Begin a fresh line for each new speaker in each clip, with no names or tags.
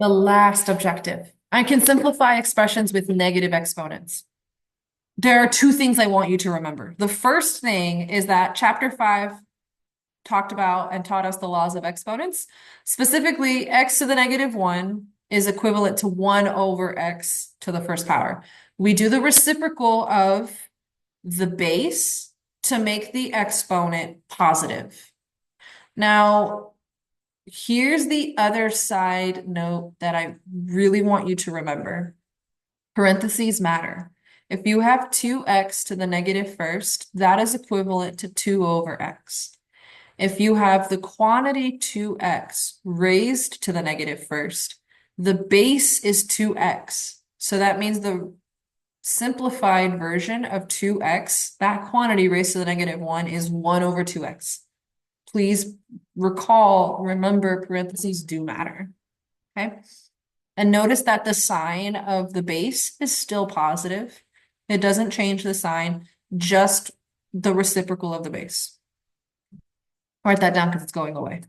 The last objective. I can simplify expressions with negative exponents. There are two things I want you to remember. The first thing is that chapter 5 talked about and taught us the laws of exponents. Specifically, x to the negative 1 is equivalent to 1 over x to the first power. We do the reciprocal of the base to make the exponent positive. Now, here's the other side note that I really want you to remember. Parentheses matter. If you have 2x to the negative first, that is equivalent to 2 over x. If you have the quantity 2x raised to the negative first, the base is 2x. So that means the simplified version of 2x, that quantity raised to the negative 1 is 1 over 2x. Please remember parentheses do matter, okay? And notice that the sign of the base is still positive. It doesn't change the sign, just the reciprocal of the base. Write that down because it's going away.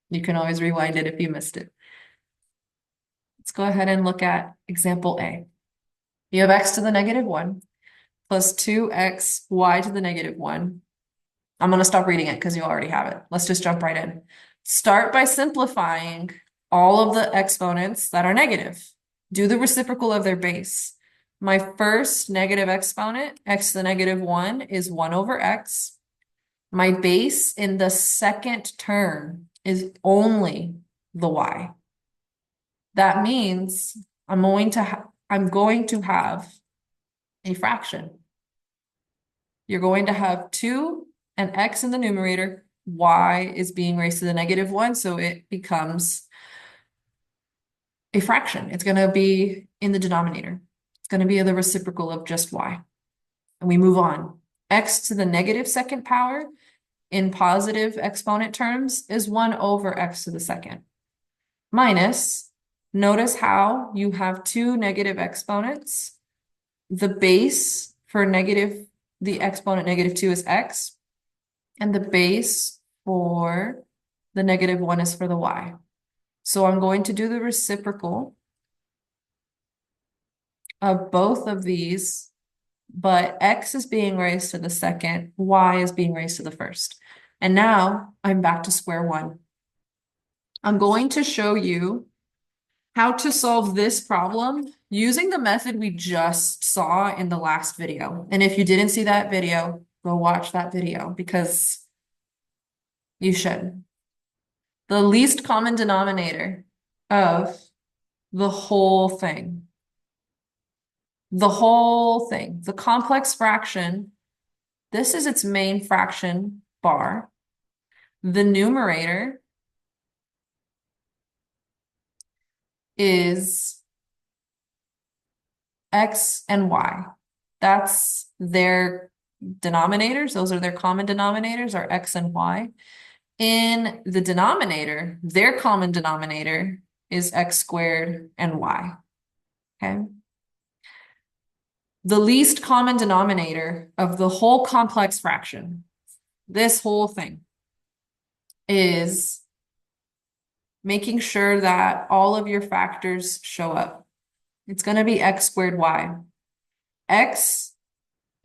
You can always rewind it if you missed it. Let's go ahead and look at example A. You have x to the negative 1 plus 2xy to the negative 1. I'm going to stop reading it because you already have it. Let's just jump right in. Start by simplifying all of the exponents that are negative. Do the reciprocal of their base. My first negative exponent, x to the negative 1, is 1 over x. My base in the second term is only the y. That means I'm going to have a fraction. You're going to have 2 and x in the numerator. Y is being raised to the negative 1, so it becomes a fraction. It's going to be in the denominator. It's going to be the reciprocal of just y. And we move on. X to the negative second power in positive exponent terms is 1 over x to the second. Minus, notice how you have 2 negative exponents. The base for the exponent negative 2 is x. And the base for the negative 1 is for the y. So I'm going to do the reciprocal of both of these, but x is being raised to the second, y is being raised to the first. And now I'm back to square one. I'm going to show you how to solve this problem using the method we just saw in the last video. And if you didn't see that video, go watch that video because you should. The least common denominator of the whole thing. The whole thing. The complex fraction, this is its main fraction bar. The numerator is x and y. That's their denominators. Those are their common denominators, are x and y. In the denominator, their common denominator is x squared and y. Okay. The least common denominator of the whole complex fraction, this whole thing, is making sure that all of your factors show up. It's going to be x squared y. X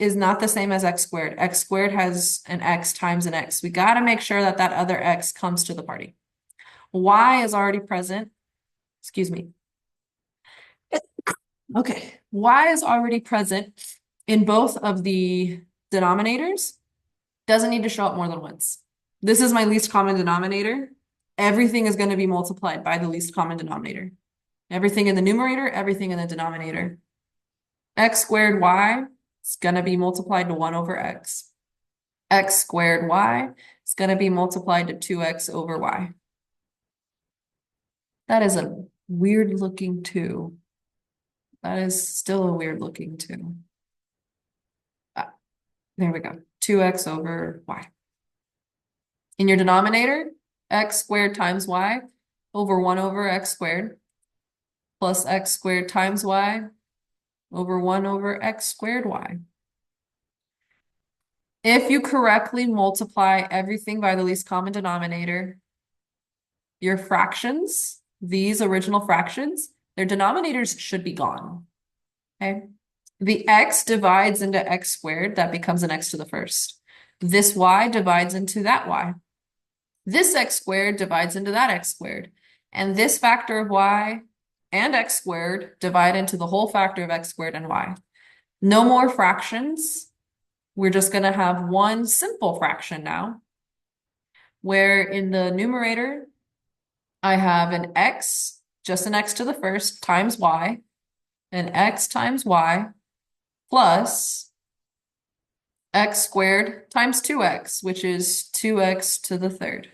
is not the same as x squared. X squared has an x times an x. We got to make sure that that other x comes to the party. Y is already present. Excuse me. Okay, y is already present in both of the denominators. Doesn't need to show up more than once. This is my least common denominator. Everything is going to be multiplied by the least common denominator. Everything in the numerator, everything in the denominator. X squared y is going to be multiplied to 1 over x. X squared y is going to be multiplied to 2x over y. That is a weird looking 2. That is still a weird looking 2. There we go. 2x over y. In your denominator, x squared times y over 1 over x squared plus x squared times y over 1 over x squared y. If you correctly multiply everything by the least common denominator, your fractions these original fractions, their denominators should be gone. Okay. The x divides into x squared, that becomes an x to the first. This y divides into that y. This x squared divides into that x squared. And this factor of y and x squared divide into the whole factor of x squared and y. No more fractions. We're just going to have one simple fraction now, where in the numerator, I have an x, just an x to the first, times y, an x times y, plus x squared times 2x, which is 2x to the third.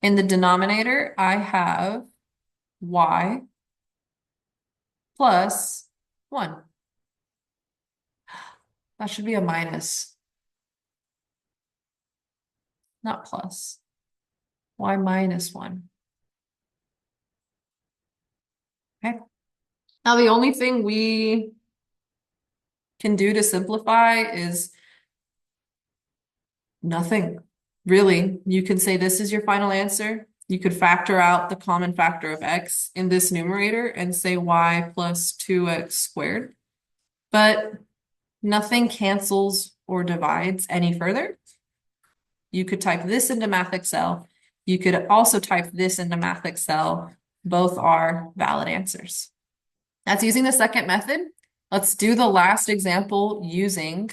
In the denominator, I have y plus 1. That should be a minus, not plus. Y minus 1. Okay. Now, the only thing we can do to simplify is nothing. Really, you can say this is your final answer. You could factor out the common factor of x in this numerator and say y plus 2x squared. But nothing cancels or divides any further. You could type this into Math Excel. You could also type this into Math Excel. Both are valid answers. That's using the second method. Let's do the last example using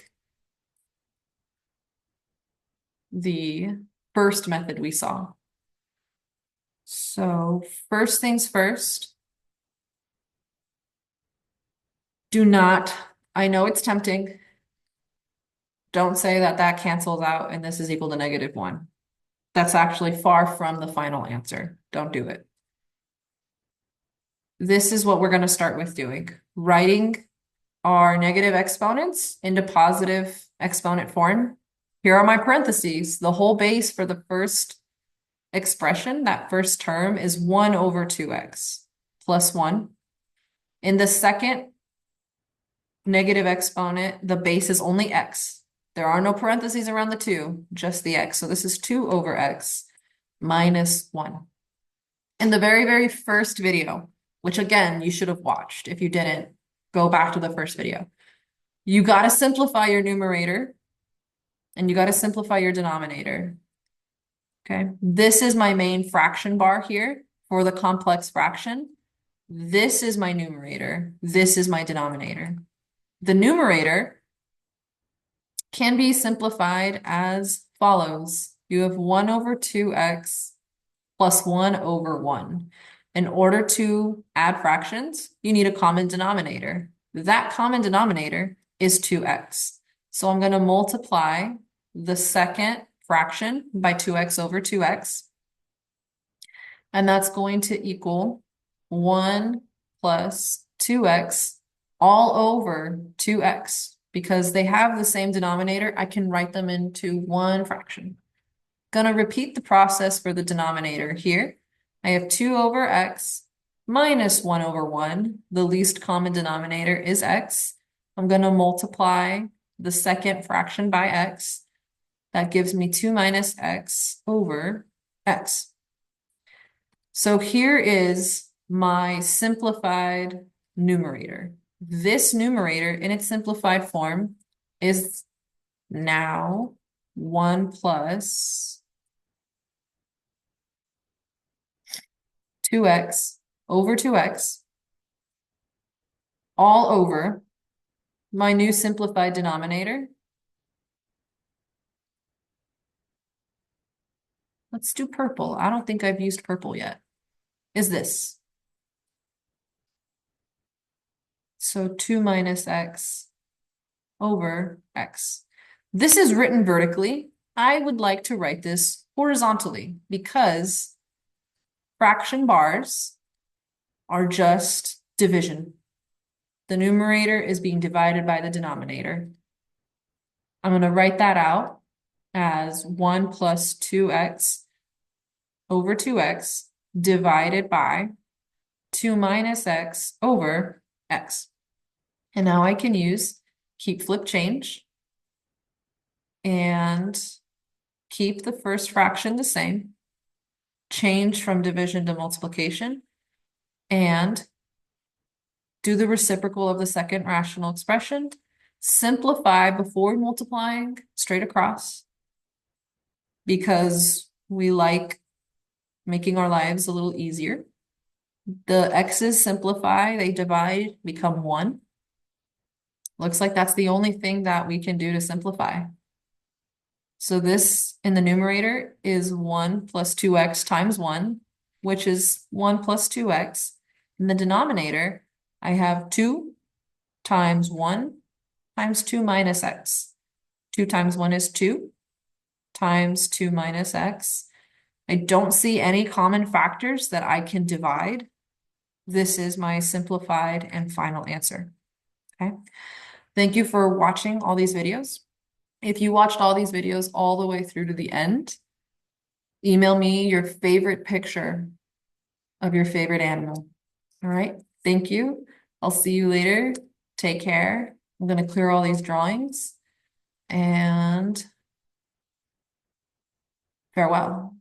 the first method we saw. So first things first, do not, I know it's tempting. Don't say that that cancels out and this is equal to -1. That's actually far from the final answer. Don't do it. This is what we're going to start with doing. Writing our negative exponents into positive exponent form. Here are my parentheses. The whole base for the first expression, that first term, is 1 over 2x plus 1. In the second negative exponent, the base is only x. There are no parentheses around the 2, just the x. So this is 2 over x minus 1. In the very, very first video, which again, you should have watched. If you didn't, go back to the first video. You got to simplify your numerator and you got to simplify your denominator. Okay, this is my main fraction bar here for the complex fraction. This is my numerator. This is my denominator. The numerator can be simplified as follows. You have 1 over 2x plus 1 over 1. In order to add fractions, you need a common denominator. That common denominator is 2x. So I'm going to multiply the second fraction by 2x over 2x. And that's going to equal 1 plus 2x all over 2x. Because they have the same denominator, I can write them into one fraction. Gonna repeat the process for the denominator here. I have 2 over x minus 1 over 1. The least common denominator is x. I'm going to multiply the second fraction by x. That gives me 2 minus x over x. So here is my simplified numerator. This numerator in its simplified form is now 1 plus 2x over 2x all over my new simplified denominator. Let's do purple. I don't think I've used purple yet. Is this. So 2 minus x over x. This is written vertically. I would like to write this horizontally because fraction bars are just division. The numerator is being divided by the denominator. I'm going to write that out as 1 plus 2x over 2x divided by 2 minus x over x. And now I can use keep flip change and keep the first fraction the same. Change from division to multiplication. and do the reciprocal of the second rational expression. Simplify before multiplying straight across because we like making our lives a little easier. The x's simplify, they divide, become 1. Looks like that's the only thing that we can do to simplify. So this in the numerator is 1 plus 2x times 1, which is 1 plus 2x. In the denominator, I have 2 times 1 times 2 minus x. 2 times 1 is 2 times 2 minus x. I don't see any common factors that I can divide. This is my simplified and final answer. Okay. Thank you for watching all these videos. If you watched all these videos all the way through to the end, email me your favorite picture of your favorite animal. All right. Thank you. I'll see you later. Take care. I'm going to clear all these drawings and farewell.